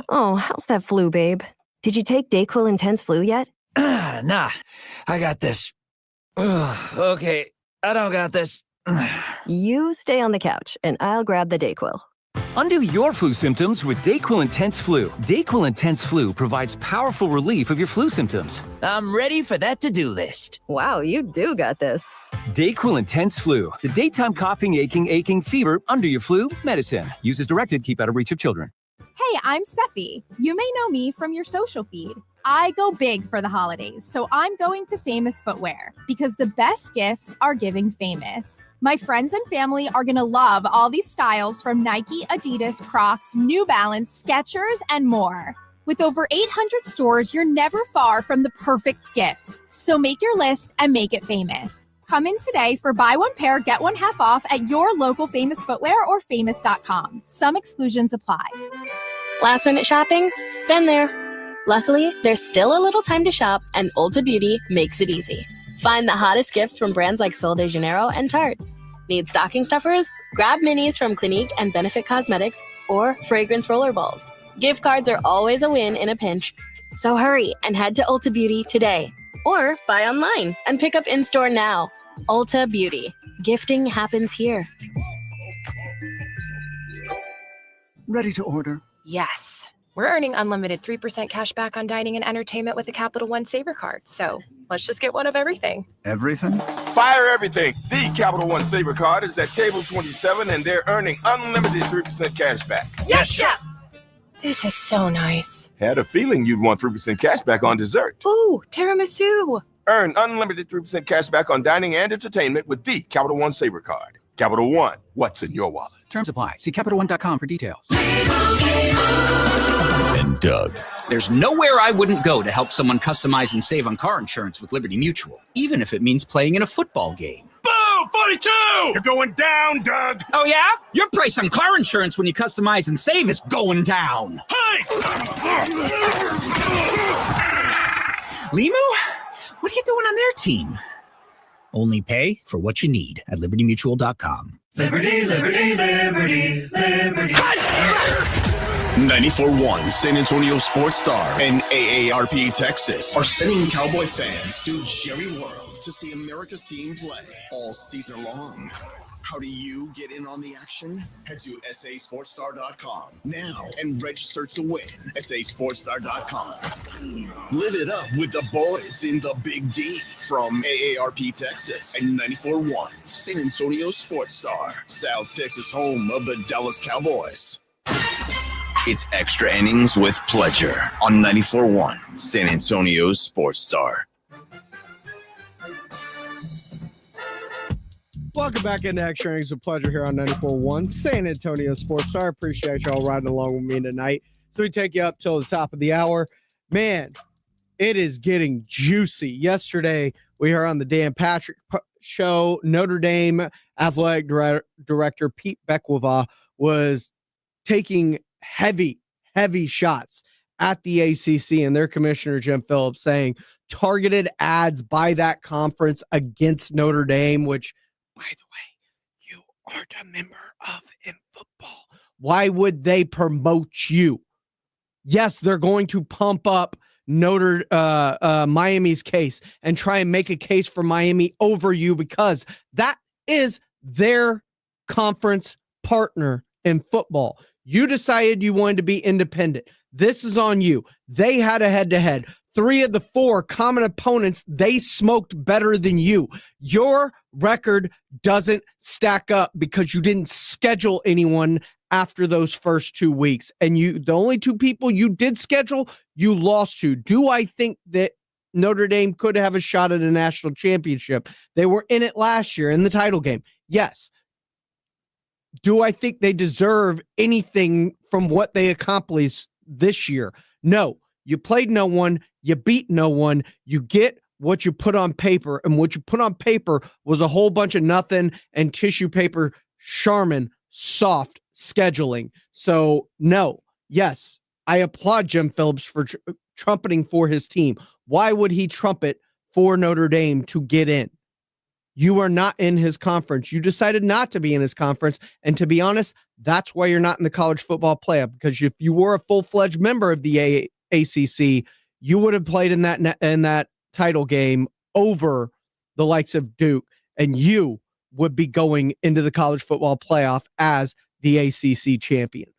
Oh, how's that flu, babe? Did you take DayQuil Intense Flu yet? Nah, I got this. Okay, I don't got this. You stay on the couch, and I'll grab the DayQuil. Undo your flu symptoms with DayQuil Intense Flu. DayQuil Intense Flu provides powerful relief of your flu symptoms. I'm ready for that to-do list. Wow, you do got this. DayQuil Intense Flu. The daytime coughing, aching, fever, under your flu, medicine. Use as directed, keep out of reach of children. Hey, I'm Steffi. You may know me from your social feed. I go big for the holidays, so I'm going to Famous Footwear because the best gifts are giving famous. My friends and family are going to love all these styles from Nike, Adidas, Crocs, New Balance, Skechers, and more. With over 800 stores, you're never far from the perfect gift. So make your list and make it famous. Come in today for buy one pair, get one half off at your local Famous Footwear or famous.com. Some exclusions apply. Last minute shopping? Been there. Luckily, there's still a little time to shop, and Ulta Beauty makes it easy. Find the hottest gifts from brands like Sol de Janeiro and Tarte. Need stocking stuffers? Grab minis from Clinique and Benefit Cosmetics or fragrance rollerballs. Gift cards are always a win in a pinch. So hurry and head to Ulta Beauty today. Or buy online and pick up in-store now. Ulta Beauty. Gifting happens here. Ready to order? Yes. We're earning unlimited 3% cash back on dining and entertainment with the Capital One Saver card. So let's just get one of everything. Everything? Fire everything. The Capital One Saver card is at table 27, and they're earning unlimited 3% cash back. Yes, Chef! This is so nice. Had a feeling you'd want 3% cash back on dessert. Ooh, tiramisu. Earn unlimited 3% cash back on dining and entertainment with the Capital One Saver card. Capital One, what's in your wallet? Terms apply. See CapitalOne.com for details. And Doug. There's nowhere I wouldn't go to help someone customize and save on car insurance with Liberty Mutual, even if it means playing in a football game. Boom! 42! You're going down, Doug! Oh, yeah? Your price on car insurance when you customize and save is going down. Hey! Limu? What are you doing on their team? Only pay for what you need at libertymutual.com. Liberty, liberty, liberty, liberty. 94.1 San Antonio Sports Star and AARP Texas are sending Cowboy fans to Jerry World to see America's team play all season long. How do you get in on the action? Head to sasportstar.com now and register to win. sasportstar.com. Live it up with the boys in the Big D from AARP Texas and 94.1 San Antonio Sports Star, South Texas home of the Dallas Cowboys. It's Extra Innings with Pledger on 94.1 San Antonio Sports Star. Welcome back into Extra Innings with Pleasure here on 94.1 San Antonio Sports Star. Appreciate y'all riding along with me tonight. So we take you up till the top of the hour. Man, it is getting juicy. Yesterday, we were on the Dan Patrick Show. Notre Dame Athletic Director Pete Bekwava was taking heavy shots at the ACC and their commissioner, Jim Phillips, saying targeted ads by that conference against Notre Dame, which, by the way, you aren't a member of in football. Why would they promote you? Yes, they're going to pump up Miami's case and try and make a case for Miami over you because that is their conference partner in football. You decided you wanted to be independent. This is on you. They had a head-to-head. 3 of the 4 common opponents, they smoked better than you. Your record doesn't stack up because you didn't schedule anyone after those first 2 weeks. And the only 2 people you did schedule, you lost to. Do I think that Notre Dame could have a shot at a national championship? They were in it last year in the title game. Yes. Do I think they deserve anything from what they accomplished this year? No. You played no one. You beat no one. You get what you put on paper. And what you put on paper was a whole bunch of nothing and tissue paper Charmin soft scheduling. So, no. Yes, I applaud Jim Phillips for trumpeting for his team. Why would he trumpet for Notre Dame to get in? You are not in his conference. You decided not to be in his conference. And to be honest, that's why you're not in the college football playoff. Because if you were a full-fledged member of the ACC, you would have played in that title game over the likes of Duke, and you would be going into the college football playoff as the ACC champion.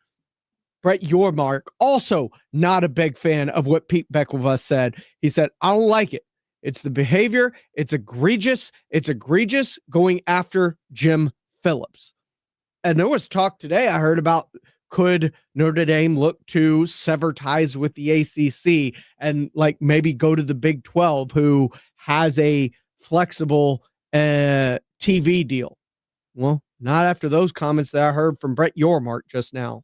Brett Yormark, also not a big fan of what Pete Bekwava said. He said, I don't like it. It's the behavior. It's egregious. It's egregious going after Jim Phillips. And there was talk today I heard about, could Notre Dame look to sever ties with the ACC and like maybe go to the Big 12, who has a flexible TV deal? Well, not after those comments that I heard from Brett Yormark just now.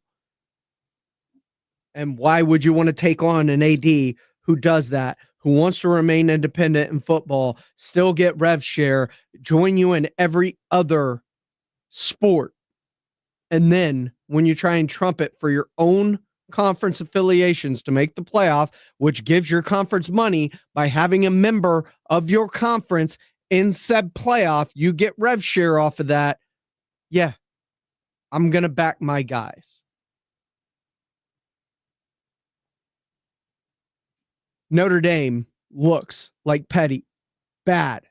And why would you want to take on an AD who does that, who wants to remain independent in football, still get rev share, join you in every other sport? And then when you try and trumpet for your own conference affiliations to make the playoff, which gives your conference money by having a member of your conference in said playoff. You get rev share off of that. Yeah, I'm going to back my guys. Notre Dame looks like petty, bad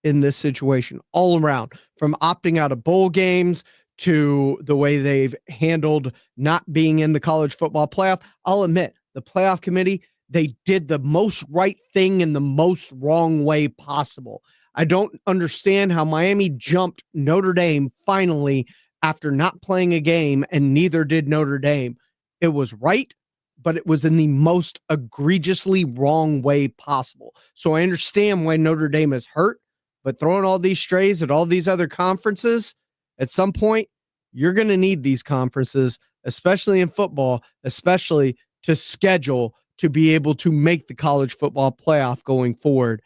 in this situation all around, from opting out of bowl games to the way they've handled not being in the college football playoff. I'll admit, the playoff committee, they did the most right thing in the most wrong way possible. I don't understand how Miami jumped Notre Dame finally after not playing a game, and neither did Notre Dame. It was right, but it was in the most egregiously wrong way possible. So I understand why Notre Dame is hurt, but throwing all these strays at all these other conferences, at some point, you're going to need these conferences, especially in football, especially to schedule to be able to make the college football playoff going forward.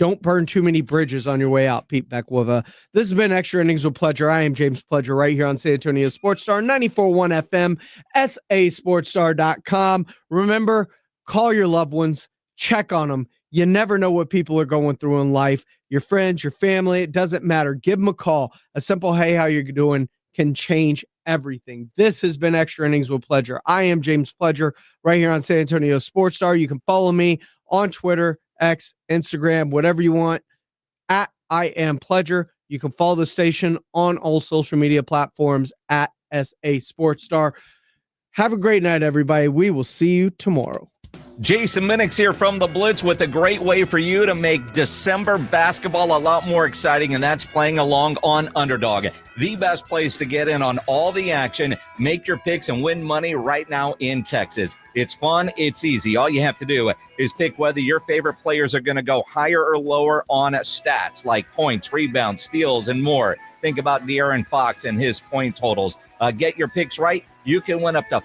Don't burn too many bridges on your way out, Pete Beckwova. This has been Extra Innings with Pledger. I am James Pledger right here on San Antonio Sports Star, 94.1 FM, sasportstar.com. Remember, call your loved ones, check on them. You never know what people are going through in life. Your friends, your family, it doesn't matter. Give them a call. A simple, hey, how you doing can change everything. This has been Extra Innings with Pledger. I am James Pledger right here on San Antonio Sports Star. You can follow me on Twitter, X, Instagram, whatever you want, at I Am Pledger. You can follow the station on all social media platforms at SA Sports Star. Have a great night, everybody. We will see you tomorrow. Jason Minix here from the Blitz with a great way for you to make December basketball a lot more exciting, and that's playing along on Underdog, the best place to get in on all the action, make your picks, and win money right now in Texas. It's fun. It's easy. All you have to do is pick whether your favorite players are going to go higher or lower on stats like points, rebounds, steals, and more. Think about De'Aaron Fox and his point totals. Get your picks right. You can win up to